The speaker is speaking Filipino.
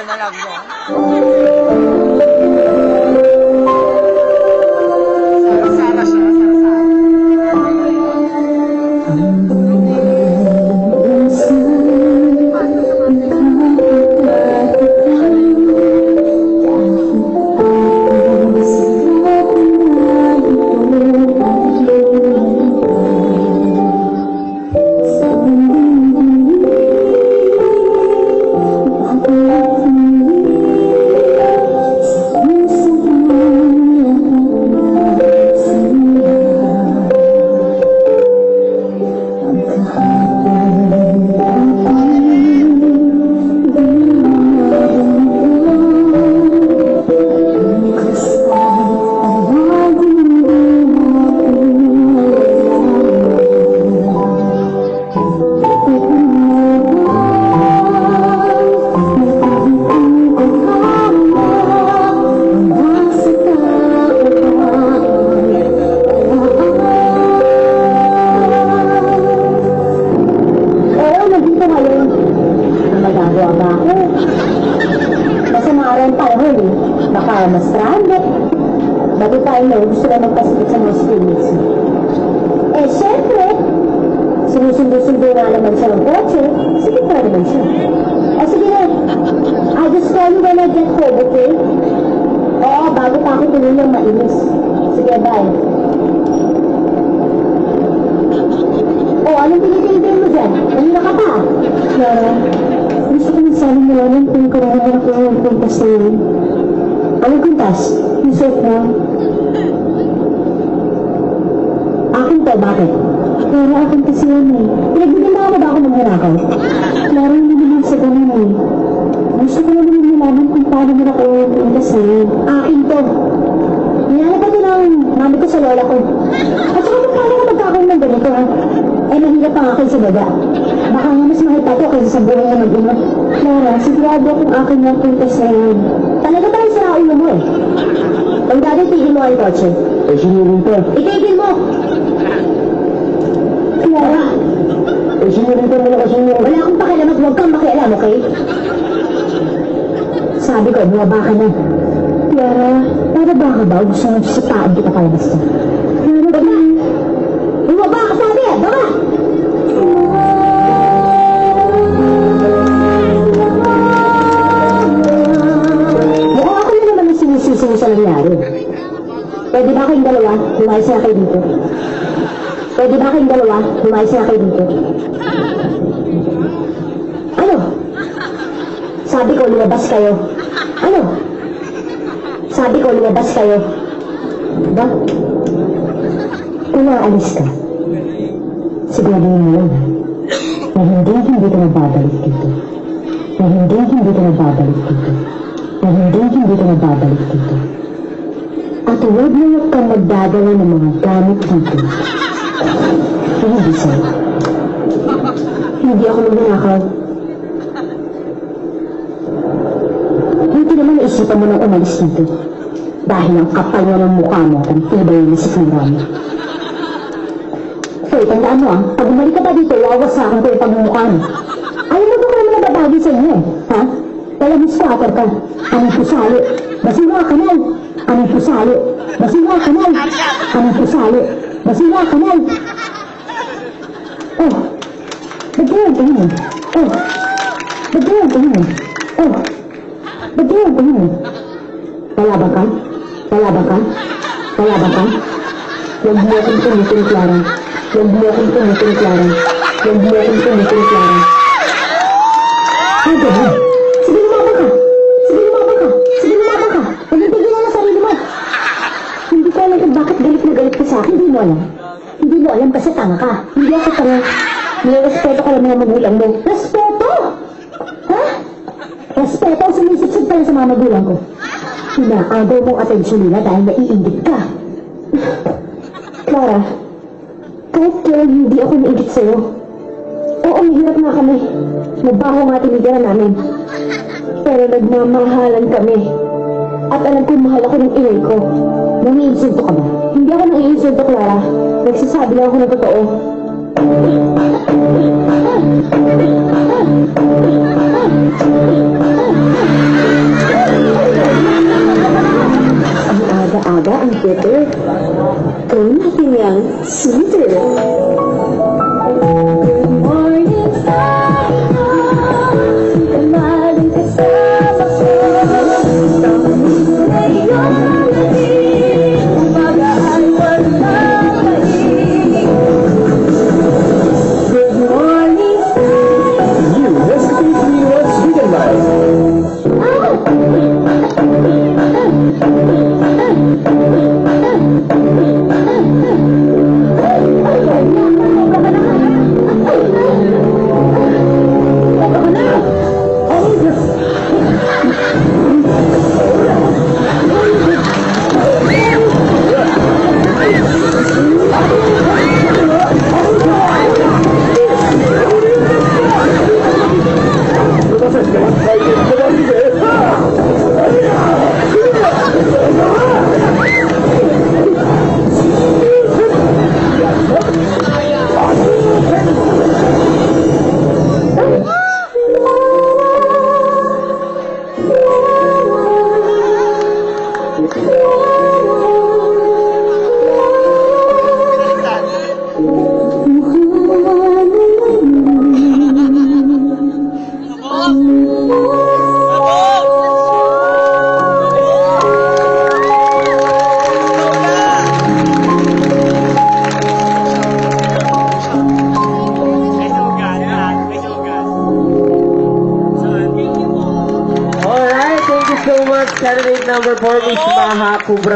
Yan na lang mo. Sara siya, sara. Baka mas stranded. Bago tayo na gusto na magpasikit sa mga students. Eh, syempre, sinusundo-sundo na naman siya ng kotse. Sige na naman siya. O sige na, I'll just call you when I get home, okay? Oo, bago pa ako tuloy ng mainis. Sige, bye. O, anong pinitilitin mo dyan? Kanina ka pa? Clara, gusto ko na sana malaman kung karahan ako ng puntas na yun. Anong kuntas? Yung soap mo? Akin to, bakit? Pero akin kasi yun eh. Pinagbigyan mo ba ako ng hinakaw? Laro hindi naman sa ganun eh. Gusto ko naman nalaman kung paano mo nakuha yung kuntas na yun. Akin to. Nilalapad yun ang mami ko sa lola ko. At saka kung paano na magkakaroon ng ganito ha? Eh mahirap pa nga kayo sa baga. Baka nga mas mahal pa ito kaysa sa buhay na mag-inot. Clara, sigurado akong akin yung kuntas na yun. Talaga tayo sa ulo mo eh. Kung dati tigil mo ang kotse. Eh, senyorita. Itigil mo! Clara, Eh, senyorita mo na kasi yun. wala akong pakialam at huwag kang makialam, okay? Sabi ko, bumaba ka na. Clara, para ba ka ba? Gusto mo sa taan kita palabas ka. Clara, baba! Bumaba ka sabi! Baba! Mukhang ako na naman ang sinisisi mo sa nangyari. Pwede ba kayong dalawa? Lumayas na kayo dito. Pwede ba kayong dalawa? Lumayas na kayo dito. Ano? Sabi ko, lumabas kayo. Ano? Sabi ko, lumabas kayo. Ba? Kung naalis ka, siguraduhin mo yun, na hindi ka nababalik dito. Na hindi ka nababalik dito. Na hindi ka nababalik dito. At huwag kang magdadala ng mga gamit dito. Hindi sa'yo. Hindi ako magnanakaw. Hindi naman naisipan mo nang umalis dito. Dahil ang kapal mo ng mukha mo at ang tibay ng sikmura mo. Hoy, tandaan mo pag umalik ka pa dito, wawasakan ko yung pagmumukha mo. Ayaw mo ko naman nababagi sa inyo ha? Walang squatter ka. Anong pusalo? Basiwa ka na. Anong pusalo? Basiwa ka na. Anong pusalo? Basiwa ka na. Oh, ba't ganyan tingin mo? Oh, ba't ganyan tingin mo? Oh, ba't ganyan tingin mo? Palaban ka? Palaban ka? Palaban ka? Huwag mo akong tumitin, Clara. Huwag mo akong tumitin, Clara. Huwag mo akong tumitin, Clara. Ay, gano'n. Sige, lumaban ka. Sige, lumaban ka. Sige, lumaban ka. Huwag yung tigilan na sarili mo. Hindi ko alam kung bakit galit na galit ka sa akin. Hindi mo alam. Hindi mo alam kasi tanga ka. Hindi ako tanga. Nirespeto ka lang mga magulang mo. Respeto! Ha? Respeto ang sumisitsig pa sa mga magulang ko. Inaagaw mong atensyon nila dahil naiingit ka. Clara, kahit kailan hindi ako naingit sa'yo. Oo, mahirap nga kami. Mabaho nga tinigiran namin. Pero nagmamahalan kami. At alam ko mahal ako ng inay ko. Nangiinsulto ka ba? Hindi ako nangiinsulto, Clara. Nagsasabi lang ako ng totoo. sweeter. Good morning, Sarah. Kamaling kasama ko. Ngayon natin, umaga ay walang pahingi. Good morning, Sarah. You, Nescafe 3-in-1 Sweet and Mild. May sugat yan. May sugat. So, thank you po. Alright, thank you so much. Candidate number 4, Miss Maha Kubra.